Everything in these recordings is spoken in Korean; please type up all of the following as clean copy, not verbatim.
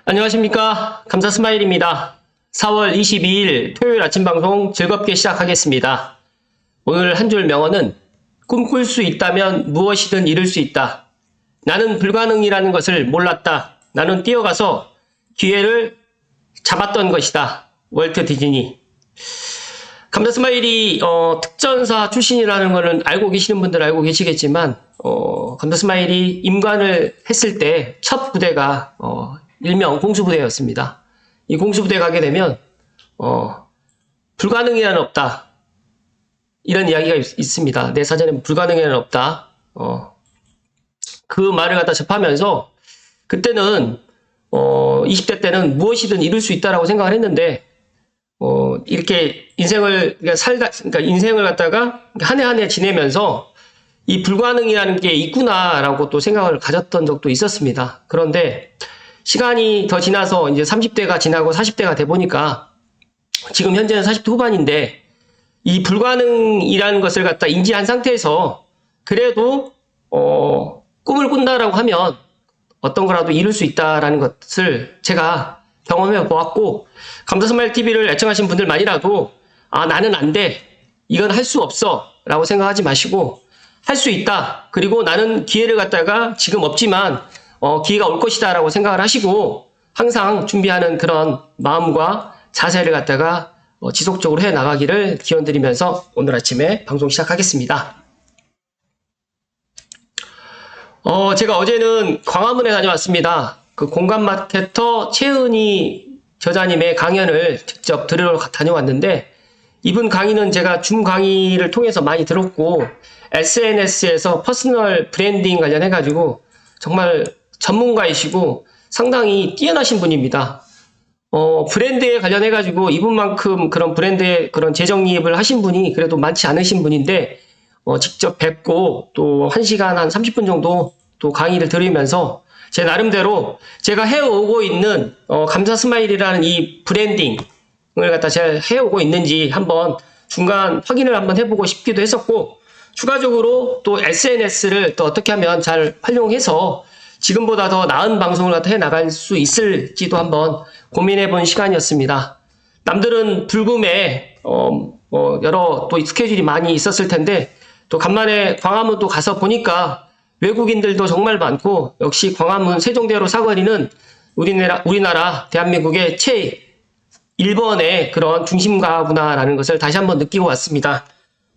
안녕하십니까. 감사스마일입니다. 4월 22일 토요일 아침 방송 즐겁게 시작하겠습니다. 오늘 한 줄 명언은 꿈꿀 수 있다면 무엇이든 이룰 수 있다. 나는 불가능이라는 것을 몰랐다. 나는 뛰어가서 기회를 잡았던 것이다. 월트 디즈니. 감사스마일이 특전사 출신이라는 것은 알고 계시는 분들 알고 계시겠지만 감사스마일이 임관을 했을 때 첫 부대가 일명 공수부대였습니다. 이 공수부대 가게 되면 불가능이란 없다. 이런 이야기가 있습니다. 내 사전에 불가능이란 없다. 그 말을 갖다 접하면서 그때는 20대 때는 무엇이든 이룰 수 있다라고 생각을 했는데 이렇게 인생을 그러니까 인생을 갖다가 한 해 한 해 지내면서 이 불가능이라는 게 있구나라고 또 생각을 가졌던 적도 있었습니다. 그런데 시간이 더 지나서 이제 30대가 지나고 40대가 돼 보니까 지금 현재는 40대 후반인데 이 불가능이라는 것을 갖다 인지한 상태에서 그래도 꿈을 꾼다라고 하면 어떤 거라도 이룰 수 있다라는 것을 제가 경험해 보았고 감사스마일 TV를 애청하신 분들만이라도 나는 안 돼. 이건 할 수 없어. 라고 생각하지 마시고 할 수 있다. 그리고 나는 기회를 갖다가 지금 없지만 기회가 올 것이다 라고 생각을 하시고 항상 준비하는 그런 마음과 자세를 갖다가 지속적으로 해 나가기를 기원드리면서 오늘 아침에 방송 시작하겠습니다. 제가 어제는 광화문에 다녀왔습니다. 그 공감 마케터 최은희 저자님의 강연을 직접 들으러 다녀왔는데 이분 강의는 제가 줌 강의를 통해서 많이 들었고 SNS에서 퍼스널 브랜딩 관련해가지고 정말 전문가이시고 상당히 뛰어나신 분입니다. 브랜드에 관련해가지고 이분만큼 그런 브랜드에 그런 재정립을 하신 분이 그래도 많지 않으신 분인데 직접 뵙고 또 1시간 한 30분 정도 또 강의를 들으면서 제 나름대로 제가 해오고 있는 감사스마일이라는 이 브랜딩을 갖다 제가 해오고 있는지 한번 중간 확인을 한번 해보고 싶기도 했었고 추가적으로 또 SNS를 또 어떻게 하면 잘 활용해서 지금보다 더 나은 방송을 갖다 해 나갈 수 있을지도 한번 고민해 본 시간이었습니다. 남들은 불금에 여러 또 스케줄이 많이 있었을 텐데 또 간만에 광화문도 가서 보니까 외국인들도 정말 많고 역시 광화문 세종대로 사거리는 우리나라 대한민국의 1번의 그런 중심가구나라는 것을 다시 한번 느끼고 왔습니다.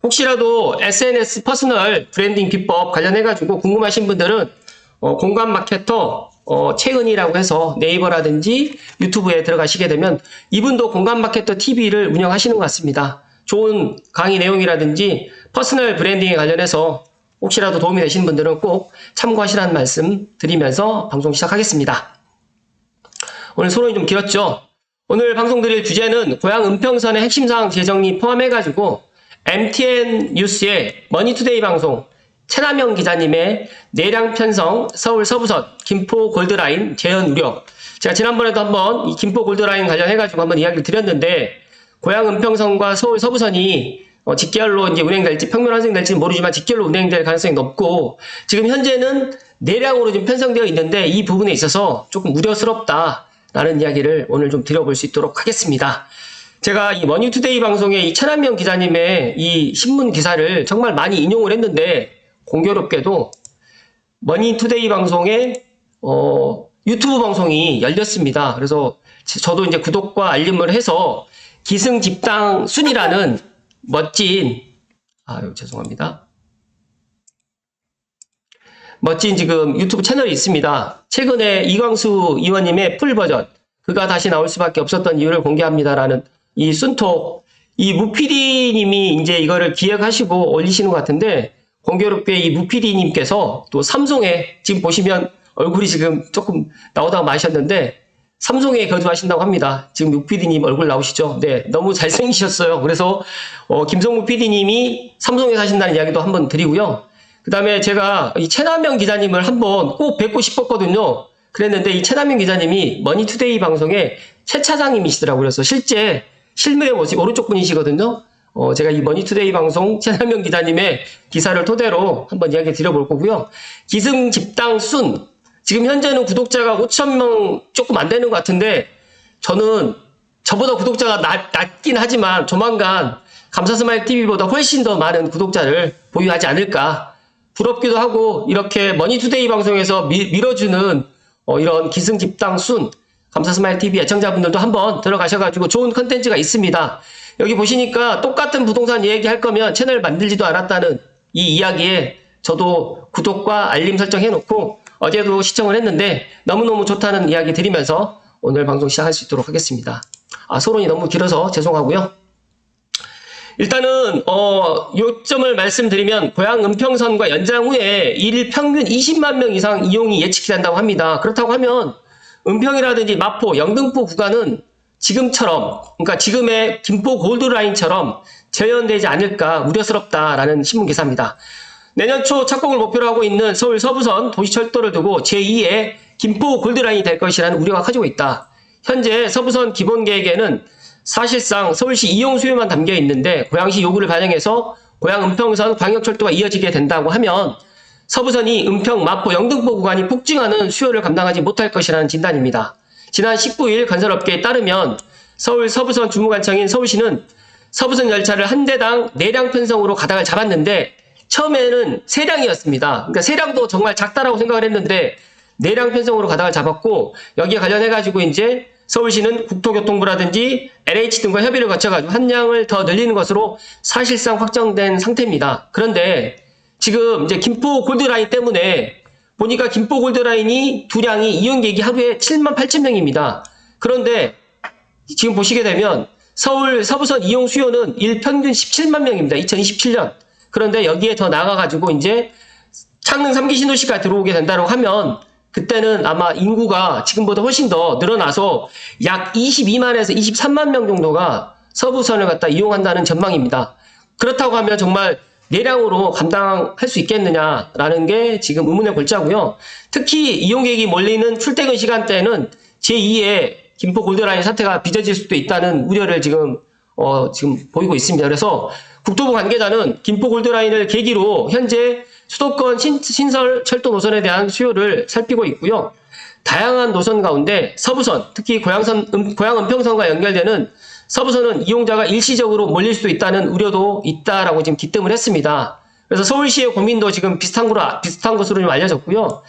혹시라도 SNS 퍼스널 브랜딩 비법 관련해가지고 궁금하신 분들은 공감 마케터 최은희라고 해서 네이버라든지 유튜브에 들어가시게 되면 이분도 공감 마케터 TV를 운영하시는 것 같습니다. 좋은 강의 내용이라든지 퍼스널 브랜딩에 관련해서 혹시라도 도움이 되시는 분들은 꼭 참고하시라는 말씀 드리면서 방송 시작하겠습니다. 오늘 소론이 좀 길었죠? 오늘 방송 드릴 주제는 고향 은평선의 핵심사항 재정리 포함해가지고 MTN 뉴스의 머니투데이 방송 최남영 기자님의 내량 편성 서울 서부선 김포 골드라인 재현 우려. 제가 지난번에도 한번 이 김포 골드라인 관련해가지고 한번 이야기를 드렸는데 고향 은평선과 서울 서부선이 직결로 이제 운행될지 평면 환승될지는 모르지만 직결로 운행될 가능성이 높고 지금 현재는 내량으로 좀 편성되어 있는데 이 부분에 있어서 조금 우려스럽다라는 이야기를 오늘 좀 드려볼 수 있도록 하겠습니다. 제가 이 머니투데이 방송에 이 최남영 기자님의 이 신문 기사를 정말 많이 인용을 했는데 공교롭게도 머니투데이 방송에 유튜브 방송이 열렸습니다. 그래서 저도 이제 구독과 알림을 해서 기승집당 순이라는 멋진 죄송합니다. 멋진 지금 유튜브 채널이 있습니다. 최근에 이광수 의원님의 풀 버전 그가 다시 나올 수밖에 없었던 이유를 공개합니다라는 이 순톡 이 무피디님이 이제 이거를 기획하시고 올리시는 것 같은데 공교롭게 이 무피디님께서 또 삼성에 지금 보시면 얼굴이 지금 조금 나오다가 마셨는데 삼성에 거주하신다고 합니다. 지금 무피디님 얼굴 나오시죠? 네, 너무 잘생기셨어요. 그래서 김성무 PD님이 삼성에 사신다는 이야기도 한번 드리고요. 그 다음에 제가 이 최남영 기자님을 한번 꼭 뵙고 싶었거든요. 그랬는데 이 최남영 기자님이 머니투데이 방송의 최 차장님이시더라고요. 그래서 실제 실물의 모습 오른쪽 분이시거든요. 제가 이 머니투데이 방송 최남영 기자님의 기사를 토대로 한번 이야기 드려볼 거고요. 기승집당 순 지금 현재는 구독자가 5,000명 조금 안 되는 것 같은데, 저는 저보다 구독자가 낮긴 하지만 조만간 감사스마일 TV보다 훨씬 더 많은 구독자를 보유하지 않을까. 부럽기도 하고, 이렇게 머니투데이 방송에서 밀어주는 이런 기승집당순 감사스마일 TV 애청자분들도 한번 들어가셔가지고 좋은 컨텐츠가 있습니다. 여기 보시니까 똑같은 부동산 얘기할 거면 채널 만들지도 않았다는 이 이야기에 저도 구독과 알림 설정 해놓고 어제도 시청을 했는데 너무너무 좋다는 이야기 드리면서 오늘 방송 시작할 수 있도록 하겠습니다. 소론이 너무 길어서 죄송하고요. 일단은 요점을 말씀드리면 고양 은평선과 연장 후에 일 평균 20만 명 이상 이용이 예측이 된다고 합니다. 그렇다고 하면 은평이라든지 마포, 영등포 구간은 지금처럼, 그러니까 지금의 김포 골드라인처럼 재현되지 않을까 우려스럽다라는 신문 기사입니다. 내년 초 착공을 목표로 하고 있는 서울 서부선 도시철도를 두고 제2의 김포 골드라인이 될 것이라는 우려가 커지고 있다. 현재 서부선 기본계획에는 사실상 서울시 이용 수요만 담겨 있는데 고양시 요구를 반영해서 고양 은평선 광역철도가 이어지게 된다고 하면 서부선이 은평, 마포, 영등포 구간이 폭증하는 수요를 감당하지 못할 것이라는 진단입니다. 지난 19일 건설업계에 따르면 서울 서부선 주무관청인 서울시는 서부선 열차를 한 대당 4량 편성으로 가닥을 잡았는데 처음에는 3량이었습니다. 그러니까 3량도 정말 작다라고 생각을 했는데 4량 편성으로 가닥을 잡았고 여기에 관련해가지고 이제 서울시는 국토교통부라든지 LH 등과 협의를 거쳐가지고 한 량을 더 늘리는 것으로 사실상 확정된 상태입니다. 그런데 지금 이제 김포 골드라인 때문에 보니까 김포 골드라인이 2량이 이용객이 하루에 7만 8천 명입니다. 그런데 지금 보시게 되면 서울 서부선 이용 수요는 일평균 17만 명입니다. 2027년. 그런데 여기에 더 나아가가지고 이제 창릉 3기 신도시가 들어오게 된다고 하면 그때는 아마 인구가 지금보다 훨씬 더 늘어나서 약 22만에서 23만 명 정도가 서부선을 갖다 이용한다는 전망입니다. 그렇다고 하면 정말 내량으로 감당할 수 있겠느냐라는 게 지금 의문의 골자고요. 특히 이용객이 몰리는 출퇴근 시간대에는 제2의 김포 골드라인 사태가 빚어질 수도 있다는 우려를 지금 보이고 있습니다. 그래서 국토부 관계자는 김포 골드라인을 계기로 현재 수도권 신설 철도 노선에 대한 수요를 살피고 있고요. 다양한 노선 가운데 서부선, 특히 고양 은평선과 연결되는 서부선은 이용자가 일시적으로 몰릴 수도 있다는 우려도 있다라고 지금 기뜸을 했습니다. 그래서 서울시의 고민도 지금 비슷한 것으로 좀 알려졌고요.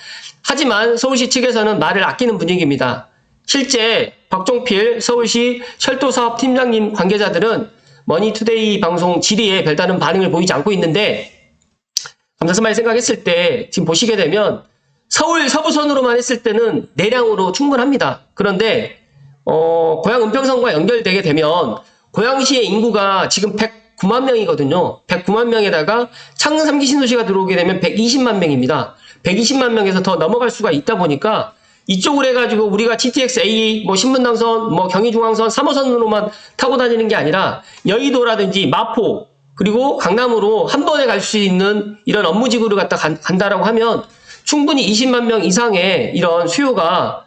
하지만 서울시 측에서는 말을 아끼는 분위기입니다. 실제 박종필 서울시 철도사업팀장님 관계자들은 머니투데이 방송 질의에 별다른 반응을 보이지 않고 있는데 감사스마일 생각했을 때 지금 보시게 되면 서울 서부선으로만 했을 때는 내량으로 충분합니다. 그런데 고양 은평선과 연결되게 되면 고양시의 인구가 지금 109만 명이거든요. 109만 명에다가 창릉 3기 신도시가 들어오게 되면 120만 명입니다. 120만 명에서 더 넘어갈 수가 있다 보니까 이쪽으로 해가지고 우리가 GTX-A, 신분당선, 경의중앙선, 3호선으로만 타고 다니는 게 아니라 여의도라든지 마포 그리고 강남으로 한 번에 갈 수 있는 이런 업무지구를 갖다 간다라고 하면 충분히 20만 명 이상의 이런 수요가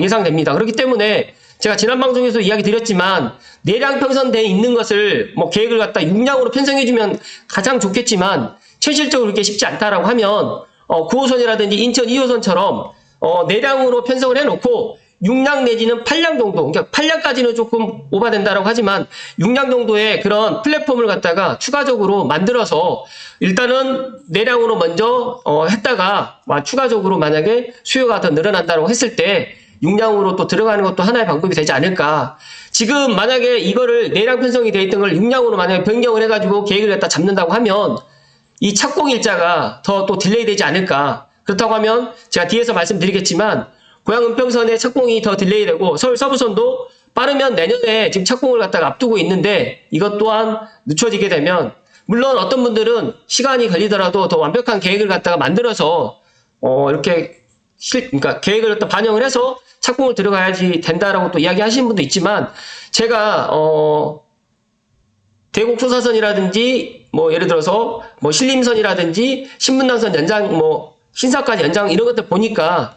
예상됩니다. 그렇기 때문에 제가 지난 방송에서 이야기 드렸지만 내량 편성되어 있는 것을 계획을 갖다 6량으로 편성해주면 가장 좋겠지만 현실적으로 그렇게 쉽지 않다라고 하면 9호선이라든지 인천 2호선처럼 내량으로 편성을 해놓고 6량 내지는 8량 정도, 그러니까 8량까지는 조금 오바된다라고 하지만 6량 정도의 그런 플랫폼을 갖다가 추가적으로 만들어서 일단은 내량으로 먼저 했다가 추가적으로 만약에 수요가 더 늘어난다고 했을 때 6량으로 또 들어가는 것도 하나의 방법이 되지 않을까. 지금 만약에 이거를 내량 편성이 되어 있던 걸 6량으로 만약에 변경을 해가지고 계획을 갖다 잡는다고 하면 이 착공 일자가 더 또 딜레이 되지 않을까. 그렇다고 하면 제가 뒤에서 말씀드리겠지만 고양 은평선의 착공이 더 딜레이 되고 서울 서부선도 빠르면 내년에 지금 착공을 갖다가 앞두고 있는데 이것 또한 늦춰지게 되면 물론 어떤 분들은 시간이 걸리더라도 더 완벽한 계획을 갖다가 만들어서 그러니까 계획을 갖다 반영을 해서 착공을 들어가야지 된다라고 또 이야기하시는 분도 있지만 제가 대곡초사선이라든지 예를 들어서 신림선이라든지 신분당선 연장 신사까지 연장 이런 것들 보니까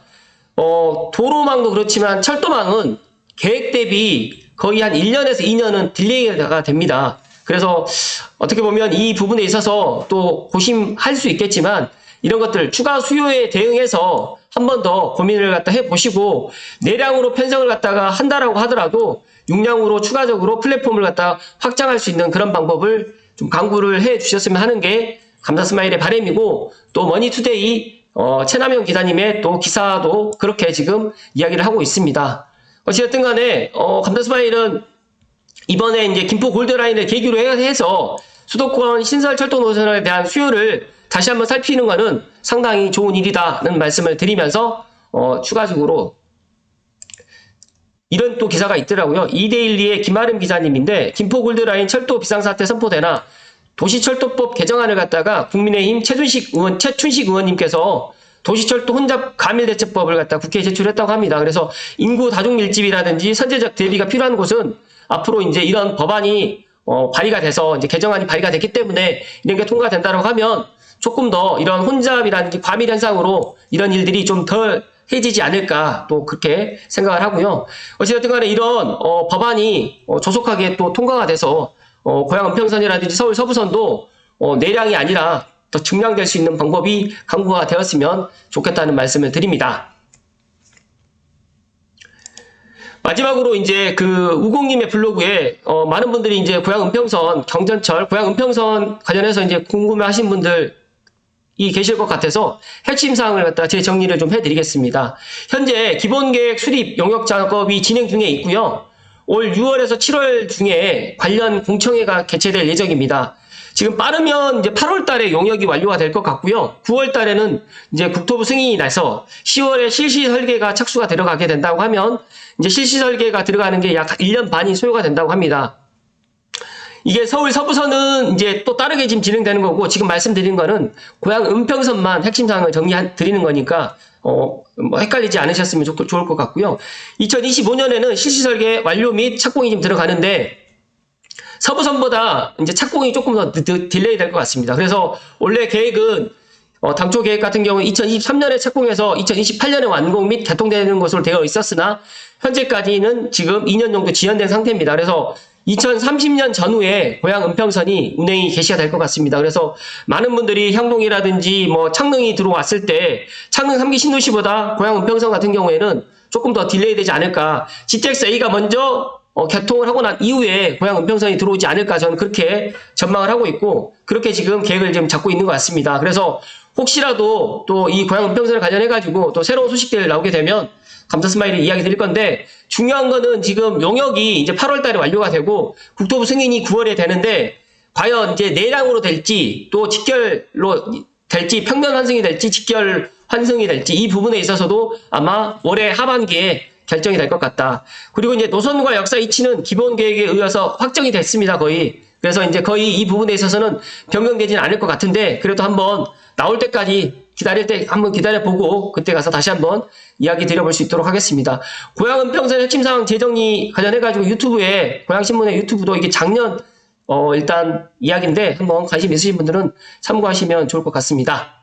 도로망도 그렇지만 철도망은 계획 대비 거의 한 1년에서 2년은 딜레이가 됩니다. 그래서 어떻게 보면 이 부분에 있어서 또 고심할 수 있겠지만 이런 것들 추가 수요에 대응해서 한 번 더 고민을 갖다 해보시고 내량으로 편성을 갖다가 한다라고 하더라도 용량으로 추가적으로 플랫폼을 갖다 확장할 수 있는 그런 방법을 좀 강구를 해 주셨으면 하는 게 감사스마일의 바람이고, 또 머니투데이 최남영 기자님의 또 기사도 그렇게 지금 이야기를 하고 있습니다. 어찌됐든 간에 감사스마일은 이번에 이제 김포 골드라인을 계기로 해서 수도권 신설 철도 노선에 대한 수요를 다시 한번 살피는 것은 상당히 좋은 일이다는 말씀을 드리면서 추가적으로 이런 또 기사가 있더라고요. 이데일리의 김아름 기자님인데, 김포 골드라인 철도 비상사태 선포되나 도시철도법 개정안을 갖다가 국민의힘 최춘식 의원님께서 도시철도 혼잡 가밀대책법을 갖다 국회에 제출했다고 합니다. 그래서 인구 다중 밀집이라든지 선제적 대비가 필요한 곳은 앞으로 이제 이런 법안이 발의가 돼서 이제 개정안이 발의가 됐기 때문에 이런 게 통과된다고 하면 조금 더 이런 혼잡이라든지 과밀 현상으로 이런 일들이 좀 덜 해지지 않을까 또 그렇게 생각을 하고요. 어찌됐든 간에 이런 법안이 조속하게 또 통과가 돼서 고양 은평선이라든지 서울 서부선도 내량이 아니라 더 증량될 수 있는 방법이 강구가 되었으면 좋겠다는 말씀을 드립니다. 마지막으로 이제 그 우공님의 블로그에 많은 분들이 이제 고양 은평선 경전철 고양 은평선 관련해서 이제 궁금해하신 분들이 계실 것 같아서 핵심 사항을 갖다 제 정리를 좀 해드리겠습니다. 현재 기본계획 수립 용역 작업이 진행 중에 있고요. 올 6월에서 7월 중에 관련 공청회가 개최될 예정입니다. 지금 빠르면 이제 8월 달에 용역이 완료가 될 것 같고요. 9월 달에는 이제 국토부 승인이 나서 10월에 실시 설계가 착수가 들어가게 된다고 하면 이제 실시 설계가 들어가는 게 약 1년 반이 소요가 된다고 합니다. 이게 서울 서부선은 이제 또 다르게 지금 진행되는 거고, 지금 말씀드린 거는 고양 은평선만 핵심 사항을 드리는 거니까 뭐 헷갈리지 않으셨으면 좋을 것 같고요. 2025년에는 실시 설계 완료 및 착공이 좀 들어가는데 서부선보다 이제 착공이 조금 더 딜레이 될 것 같습니다. 그래서 원래 계획은 당초 계획 같은 경우는 2023년에 착공해서 2028년에 완공 및 개통되는 것으로 되어 있었으나 현재까지는 지금 2년 정도 지연된 상태입니다. 그래서 2030년 전후에 고양 은평선이 운행이 개시가 될 것 같습니다. 그래서 많은 분들이 향동이라든지 뭐 창릉이 들어왔을 때 창릉 3기 신도시보다 고양 은평선 같은 경우에는 조금 더 딜레이 되지 않을까, GTX-A가 먼저 개통을 하고 난 이후에 고양 은평선이 들어오지 않을까, 저는 그렇게 전망을 하고 있고 그렇게 지금 계획을 지금 잡고 있는 것 같습니다. 그래서 혹시라도 또 이 고양 은평선을 관련해 가지고 또 새로운 소식들 나오게 되면 감사스마일을 이야기 드릴 건데, 중요한 거는 지금 용역이 이제 8월 달에 완료가 되고 국토부 승인이 9월에 되는데 과연 이제 내량으로 될지 또 직결로 될지 평면 환승이 될지 직결 환승이 될지 이 부분에 있어서도 아마 올해 하반기에 결정이 될 것 같다. 그리고 이제 노선과 역사 이치는 기본 계획에 의해서 확정이 됐습니다, 거의. 그래서 이제 거의 이 부분에 있어서는 변경되지는 않을 것 같은데, 그래도 한번 나올 때까지 기다릴 때 한번 기다려보고 그때 가서 다시 한번 이야기 드려볼 수 있도록 하겠습니다. 고양 은평선 핵심사항 재정리 관련해가지고 유튜브에, 고양신문의 유튜브도 이게 작년 일단 이야기인데 한번 관심 있으신 분들은 참고하시면 좋을 것 같습니다.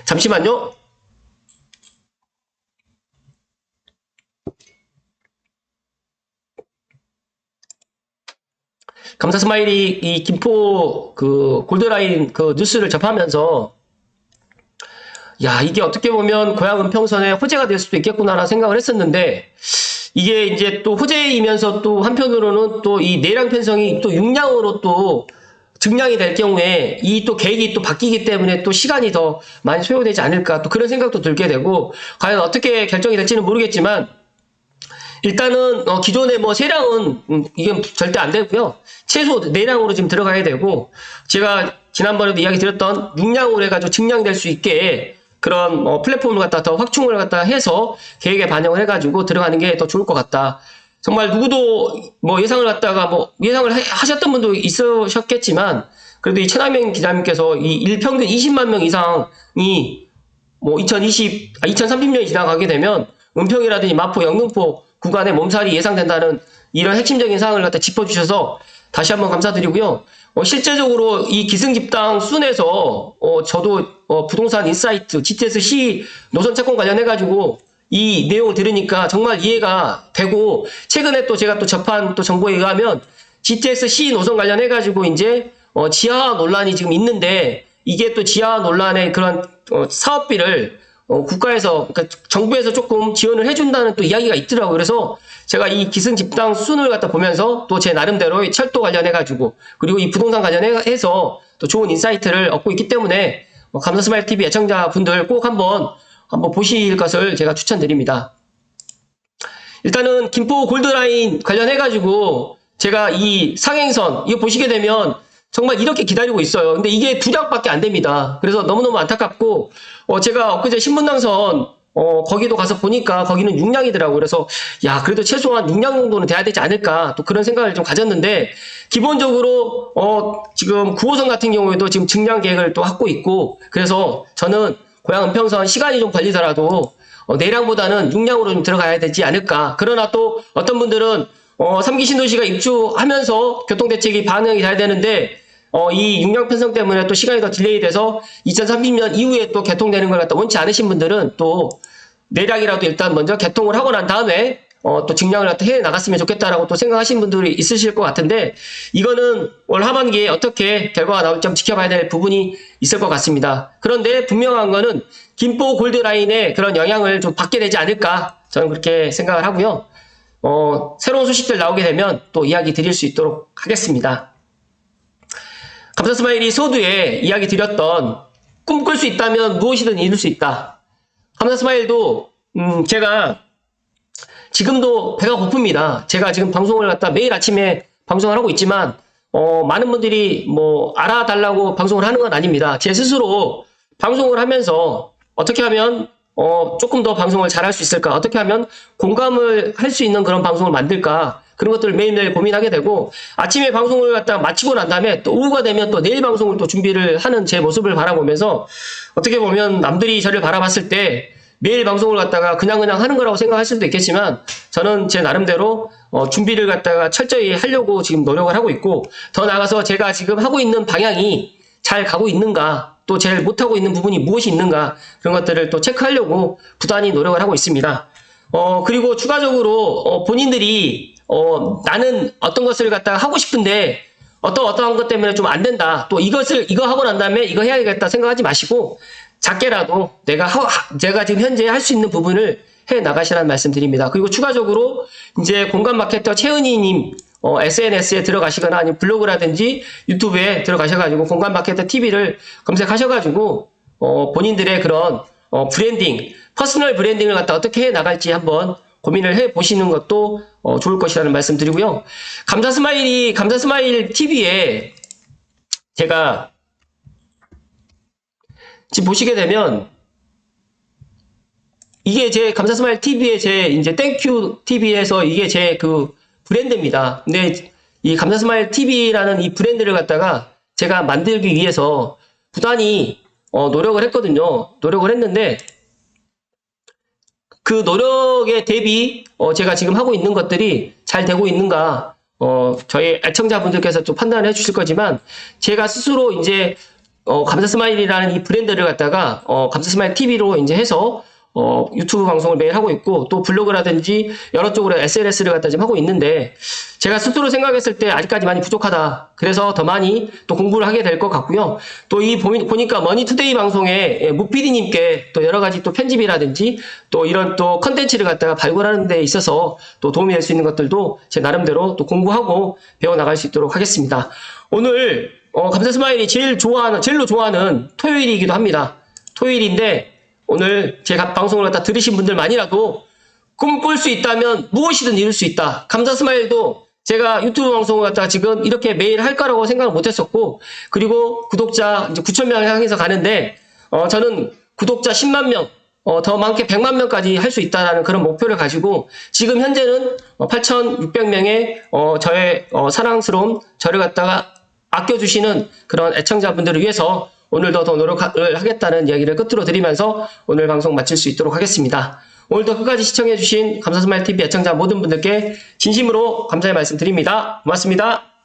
잠시만요. 감사스마일이 이 김포 그 골드라인 그 뉴스를 접하면서 야, 이게 어떻게 보면 고양 은평선의 호재가 될 수도 있겠구나라는 생각을 했었는데, 이게 이제 또 호재이면서 또 한편으로는 또 이 내량 편성이 또 용량으로 또 증량이 될 경우에 이 또 계획이 또 바뀌기 때문에 또 시간이 더 많이 소요되지 않을까, 또 그런 생각도 들게 되고, 과연 어떻게 결정이 될지는 모르겠지만 일단은 기존의 뭐 세량은 이건 절대 안 되고요. 최소 내량으로 지금 들어가야 되고, 제가 지난번에도 이야기 드렸던 용량으로 해가지고 증량될 수 있게 그런 플랫폼을 갖다 더 확충을 갖다 해서 계획에 반영을 해가지고 들어가는 게 더 좋을 것 같다. 정말 누구도 뭐 예상을 갖다가 뭐 예상을 하셨던 분도 있으셨겠지만, 그래도 이 최남영 기자님께서 이 일평균 20만 명 이상이 뭐 2030년이 지나가게 되면 은평이라든지 마포, 영등포 구간에 몸살이 예상된다는 이런 핵심적인 사항을 갖다 짚어주셔서 다시 한번 감사드리고요. 실제적으로 이 기승집당 순에서 저도 부동산 인사이트 GTS-C 노선 착공 관련해가지고 이 내용을 들으니까 정말 이해가 되고, 최근에 또 제가 또 접한 또 정보에 의하면 GTS-C 노선 관련해가지고 이제 지하화 논란이 지금 있는데, 이게 또 지하화 논란의 그런 사업비를 국가에서, 그러니까 정부에서 조금 지원을 해준다는 또 이야기가 있더라고요. 그래서 제가 이 기승 집당 수순을 갖다 보면서 또 제 나름대로 이 철도 관련해가지고, 그리고 이 부동산 관련해서 또 좋은 인사이트를 얻고 있기 때문에, 감사스마일 TV 애청자분들 꼭 한번 보실 것을 제가 추천드립니다. 일단은 김포 골드라인 관련해가지고, 제가 이 상행선, 이거 보시게 되면 정말 이렇게 기다리고 있어요. 근데 이게 2장밖에 안 됩니다. 그래서 너무너무 안타깝고, 제가 엊그제 신분당선, 거기도 가서 보니까 거기는 6량이더라고요. 그래서, 야, 그래도 최소한 6량 정도는 돼야 되지 않을까. 또 그런 생각을 좀 가졌는데, 기본적으로, 지금 9호선 같은 경우에도 지금 증량 계획을 또 하고 있고, 그래서 저는 고양 은평선 시간이 좀 걸리더라도, 내량보다는 6량으로 좀 들어가야 되지 않을까. 그러나 또 어떤 분들은, 3기 신도시가 입주하면서 교통대책이 반영이 돼야 되는데, 이 6량 편성 때문에 또 시간이 더 딜레이 돼서 2030년 이후에 또 개통되는 걸 갖다 원치 않으신 분들은 또 내량이라도 일단 먼저 개통을 하고 난 다음에 또 증량을 갖다 해 나갔으면 좋겠다라고 또 생각하시는 분들이 있으실 것 같은데, 이거는 올 하반기에 어떻게 결과가 나올지 좀 지켜봐야 될 부분이 있을 것 같습니다. 그런데 분명한 거는 김포 골드라인에 그런 영향을 좀 받게 되지 않을까, 저는 그렇게 생각을 하고요. 새로운 소식들 나오게 되면 또 이야기 드릴 수 있도록 하겠습니다. 감사스마일이 서두에 이야기 드렸던 꿈꿀 수 있다면 무엇이든 이룰 수 있다. 감사스마일도 제가 지금도 배가 고픕니다. 제가 지금 방송을 갖다 매일 아침에 방송을 하고 있지만 많은 분들이 뭐 알아달라고 방송을 하는 건 아닙니다. 제 스스로 방송을 하면서 어떻게 하면 조금 더 방송을 잘할 수 있을까? 어떻게 하면 공감을 할 수 있는 그런 방송을 만들까? 그런 것들을 매일매일 고민하게 되고, 아침에 방송을 갖다 마치고 난 다음에 또 오후가 되면 또 내일 방송을 또 준비를 하는 제 모습을 바라보면서, 어떻게 보면 남들이 저를 바라봤을 때 매일 방송을 갖다가 그냥 하는 거라고 생각할 수도 있겠지만, 저는 제 나름대로 준비를 갖다가 철저히 하려고 지금 노력을 하고 있고, 더 나아가서 제가 지금 하고 있는 방향이 잘 가고 있는가, 또 제일 못하고 있는 부분이 무엇이 있는가, 그런 것들을 또 체크하려고 부단히 노력을 하고 있습니다. 그리고 추가적으로 본인들이 나는 어떤 것을 갖다가 하고 싶은데 어떠한 것 때문에 좀 안 된다, 또 이거 하고 난 다음에 이거 해야겠다 생각하지 마시고, 작게라도 제가 지금 현재 할 수 있는 부분을 해 나가시라는 말씀 드립니다. 그리고 추가적으로 이제 공간 마케터 최은희님 SNS에 들어가시거나 아니면 블로그라든지 유튜브에 들어가셔가지고 공간 마케터 TV를 검색하셔가지고 본인들의 그런 브랜딩, 퍼스널 브랜딩을 갖다 어떻게 해 나갈지 한번 고민을 해 보시는 것도 좋을 것이라는 말씀 드리고요. 감사스마일 TV에 제가 지금 보시게 되면 이게 제 감사스마일 TV의 제 이제 땡큐 TV에서 이게 제 그 브랜드입니다. 근데 이 감사스마일 TV라는 이 브랜드를 갖다가 제가 만들기 위해서 부단히 노력을 했거든요. 노력을 했는데 그 노력에 대비 제가 지금 하고 있는 것들이 잘 되고 있는가, 저희 애청자분들께서 좀 판단을 해주실 거지만, 제가 스스로 이제 감사스마일이라는 이 브랜드를 갖다가 감사스마일 TV로 이제 해서 유튜브 방송을 매일 하고 있고, 또 블로그라든지 여러 쪽으로 SNS를 갖다 지금 하고 있는데, 제가 스스로 생각했을 때 아직까지 많이 부족하다. 그래서 더 많이 또 공부를 하게 될 것 같고요. 또 보니까 머니투데이 방송에 무피디님께 또 여러 가지 또 편집이라든지 또 이런 또 컨텐츠를 갖다가 발굴하는 데 있어서 또 도움이 될 수 있는 것들도 제 나름대로 또 공부하고 배워나갈 수 있도록 하겠습니다. 오늘 감사스마일이 제일로 좋아하는 토요일이기도 합니다. 토요일인데, 오늘 제가 방송을 갖다 들으신 분들만이라도 꿈꿀 수 있다면 무엇이든 이룰 수 있다. 감사스마일도 제가 유튜브 방송을 갖다가 지금 이렇게 매일 할 거라고 생각을 못 했었고, 그리고 구독자 이제 9,000명 향해서 가는데, 저는 구독자 10만 명, 더 많게 100만 명까지 할 수 있다라는 그런 목표를 가지고, 지금 현재는 8,600명의 저의 사랑스러운 저를 갖다가 아껴주시는 그런 애청자분들을 위해서 오늘도 더 노력을 하겠다는 이야기를 끝으로 드리면서 오늘 방송 마칠 수 있도록 하겠습니다. 오늘도 끝까지 시청해주신 감사스마일TV 애청자 모든 분들께 진심으로 감사의 말씀 드립니다. 고맙습니다.